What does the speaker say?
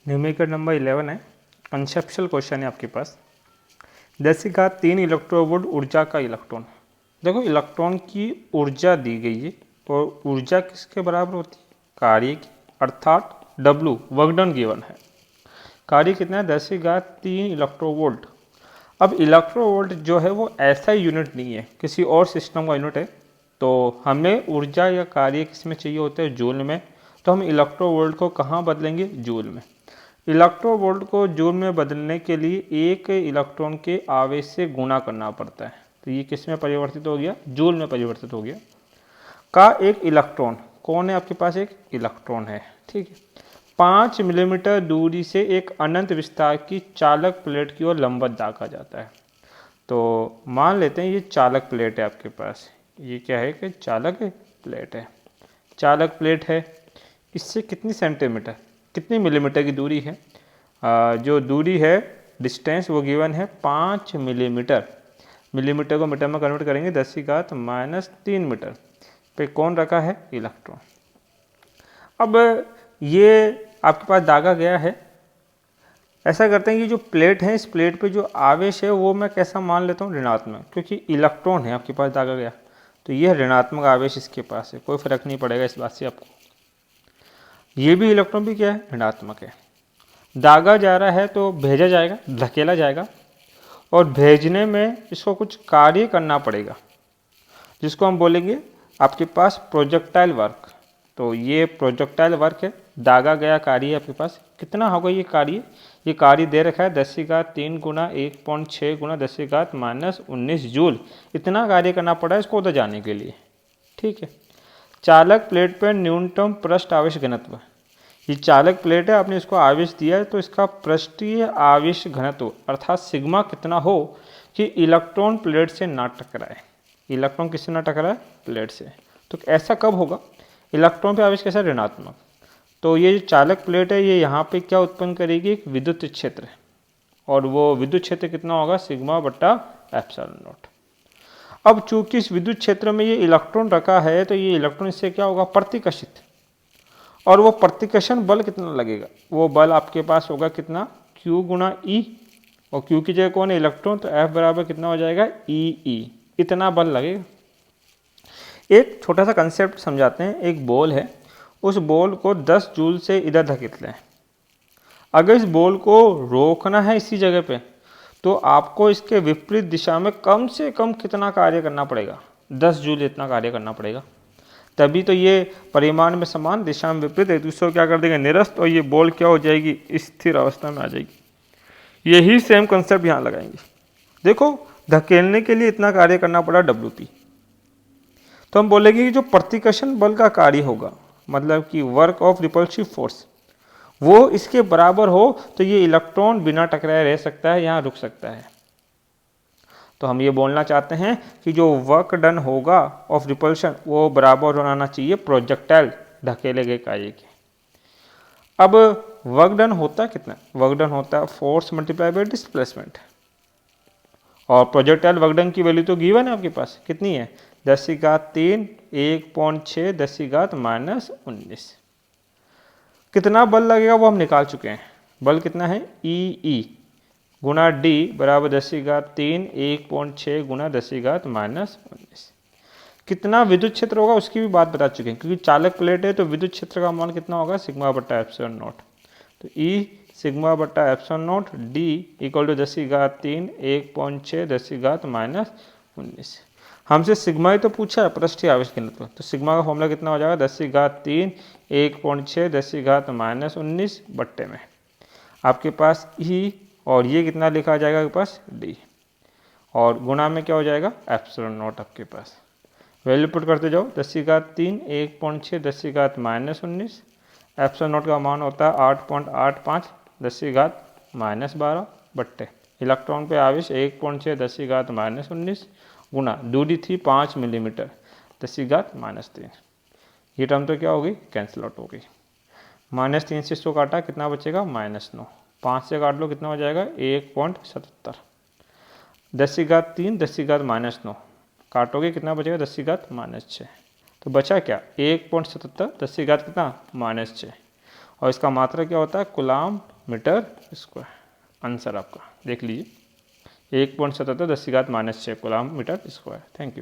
Numerical number 11 है, conceptual question है आपके पास। 10⁻³ इलेक्ट्रोवोल्ट ऊर्जा का इलेक्ट्रॉन। देखो इलेक्ट्रॉन की ऊर्जा दी गई है और ऊर्जा किसके बराबर होती है? कार्य की, अर्थात W वर्क डन गिवन है। कार्य कितना है? 10⁻³ इलेक्ट्रोवोल्ट। अब इलेक्ट्रोवोल्ट जो है वो ऐसा यूनिट नहीं है, किसी और सिस्टम का यूनिट है। तो हमें ऊर्जा या कार्य किस में चाहिए होता है? जूल में। तो हम इलेक्ट्रोवोल्ट को कहाँ बदलेंगे? जूल में। इलेक्ट्रोवोल्ट को जूल में बदलने के लिए एक इलेक्ट्रॉन के आवेश से गुणा करना पड़ता है। तो ये किस में परिवर्तित हो गया? जूल में परिवर्तित हो गया। का एक इलेक्ट्रॉन कौन है आपके पास? एक इलेक्ट्रॉन है, ठीक है। 5 मिलीमीटर दूरी से एक अनंत विस्तार की चालक प्लेट की ओर लंबवत दागा जाता है। तो मान लेते हैं ये चालक प्लेट है आपके पास। ये क्या है कि चालक प्लेट है। चालक प्लेट है, इससे कितनी सेंटीमीटर, कितनी मिलीमीटर की दूरी है? जो दूरी है, डिस्टेंस, वो गिवन है 5 मिलीमीटर। मिलीमीटर को मीटर में कन्वर्ट करेंगे 10⁻³ मीटर पे कौन रखा है? इलेक्ट्रॉन। अब ये आपके पास दागा गया है। ऐसा करते हैं कि जो प्लेट है, इस प्लेट पे जो आवेश है वो मैं कैसा मान लेता हूँ? ऋणात्मक, क्योंकि इलेक्ट्रॉन है आपके पास दागा गया। तो ये ऋणात्मक आवेश इसके पास है, कोई फर्क नहीं पड़ेगा इस बात से आपको। ये भी इलेक्ट्रॉन भी क्या है? ऋणात्मक है। दागा जा रहा है तो भेजा जाएगा, धकेला जाएगा, और भेजने में इसको कुछ कार्य करना पड़ेगा, जिसको हम बोलेंगे आपके पास प्रोजेक्टाइल वर्क। तो ये प्रोजेक्टाइल वर्क है, दागा गया कार्य है आपके पास। कितना होगा ये कार्य? ये कार्य दे रखा है 10⁻³ गुना 1.6 गुना 10⁻⁻19 जूल। इतना कार्य करना पड़ा है इसको उधर जाने के लिए, ठीक है। चालक प्लेट पर न्यूनतम पृष्ठ आवेश घनत्व। ये चालक प्लेट है, आपने इसको आवेश दिया है, तो इसका पृष्ठीय आवेश घनत्व अर्थात सिग्मा कितना हो कि इलेक्ट्रॉन प्लेट से ना टकराए। इलेक्ट्रॉन किससे ना टकराए? प्लेट से। तो ऐसा कब होगा? इलेक्ट्रॉन पे आवेश कैसा? ऋणात्मक। तो ये जो चालक प्लेट है ये यहाँ पे क्या उत्पन्न करेगी? एक विद्युत क्षेत्र, और वो विद्युत क्षेत्र कितना होगा? σ/ε0। अब चूंकि इस विद्युत क्षेत्र में ये इलेक्ट्रॉन रखा है, तो ये इलेक्ट्रॉन इससे क्या होगा? प्रतिकर्षित। और वो प्रतिकर्षण बल कितना लगेगा? वो बल आपके पास होगा कितना? Q गुणा E, और Q की जगह कौन है? इलेक्ट्रॉन। तो F बराबर कितना हो जाएगा? EE। इतना बल लगेगा। एक छोटा सा कंसेप्ट समझाते हैं। एक बॉल है, उस बॉल को 10 जूल से इधर धकेलते हैं। अगर इस बॉल को रोकना है इसी जगह पे, तो आपको इसके विपरीत दिशा में कम से कम कितना कार्य करना पड़ेगा? 10 जूल इतना कार्य करना पड़ेगा। तभी तो ये परिमाण में समान, दिशा में विपरीत, एक दूसरे को क्या कर देंगे? निरस्त, और ये बॉल क्या हो जाएगी? स्थिर अवस्था में आ जाएगी। यही सेम कंसेप्ट यहाँ लगाएंगे। देखो धकेलने के लिए इतना कार्य करना पड़ा WP। तो हम बोलेंगे कि जो प्रतिकर्षण बल का कार्य होगा, मतलब कि वर्क ऑफ रिपल्सिव फोर्स, वो इसके बराबर हो, तो ये इलेक्ट्रॉन बिना टकराए रह सकता है, यहाँ रुक सकता है। तो हम ये बोलना चाहते हैं कि जो वर्क डन होगा ऑफ रिपल्शन वो बराबर होना चाहिए प्रोजेक्टाइल धकेले गए कार्य के। अब वर्क डन होता है कितना? वर्क डन होता है फोर्स मल्टीप्लाई बाय डिस्प्लेसमेंट, और प्रोजेक्टाइल वर्क डन की वैल्यू तो गिवन है आपके पास। कितनी है? 10⁻³ 1.6 10⁻⁻19। कितना बल लगेगा वो हम निकाल चुके हैं। बल कितना है? EE गुना D बराबर 10⁻³ 1.6 गुना 10⁻⁻19। कितना विद्युत क्षेत्र होगा उसकी भी बात बता चुके हैं, क्योंकि चालक प्लेट है तो विद्युत क्षेत्र का मान कितना होगा? σ/ε0। तो E σ/ε0 D इक्वल टू 10⁻³ 1.6 10⁻⁻19। हमसे सिग्मा ही तो पूछा है, पृष्ठीय आवेश घनत्व। तो सिग्मा का फॉर्मूला कितना हो जाएगा? 10⁻³ 1.6 10⁻⁻19 बट्टे में आपके पास E, और ये कितना लिखा जाएगा आपके पास? D, और गुणा में क्या हो जाएगा? ε0 आपके पास। वैल्यू पुट करते जाओ। 10⁻³ 1.6 10⁻⁻19, ε0 का मान होता है 8.85 10⁻⁻12 बट्टे इलेक्ट्रॉन पे आवेश 1.6 10⁻⁻19 गुना दूरी थी 5 मिलीमीटर 10⁻⁻3। ये टर्म तो क्या हो गई? कैंसिल आउट हो गई। -3 से 100 काटा, कितना बचेगा? -9। 5 से काट लो, कितना हो जाएगा? 1.77। 10⁻³ 10⁻⁻9 काटोगे कितना बचेगा? 10⁻⁻6। तो बचा क्या? 1.77 10 कितना? -6। और इसका मात्रा क्या होता है? Coulomb metre square. आंसर आपका देख लीजिए 1.77 × 10⁻⁶ coulomb metre square. Thank you.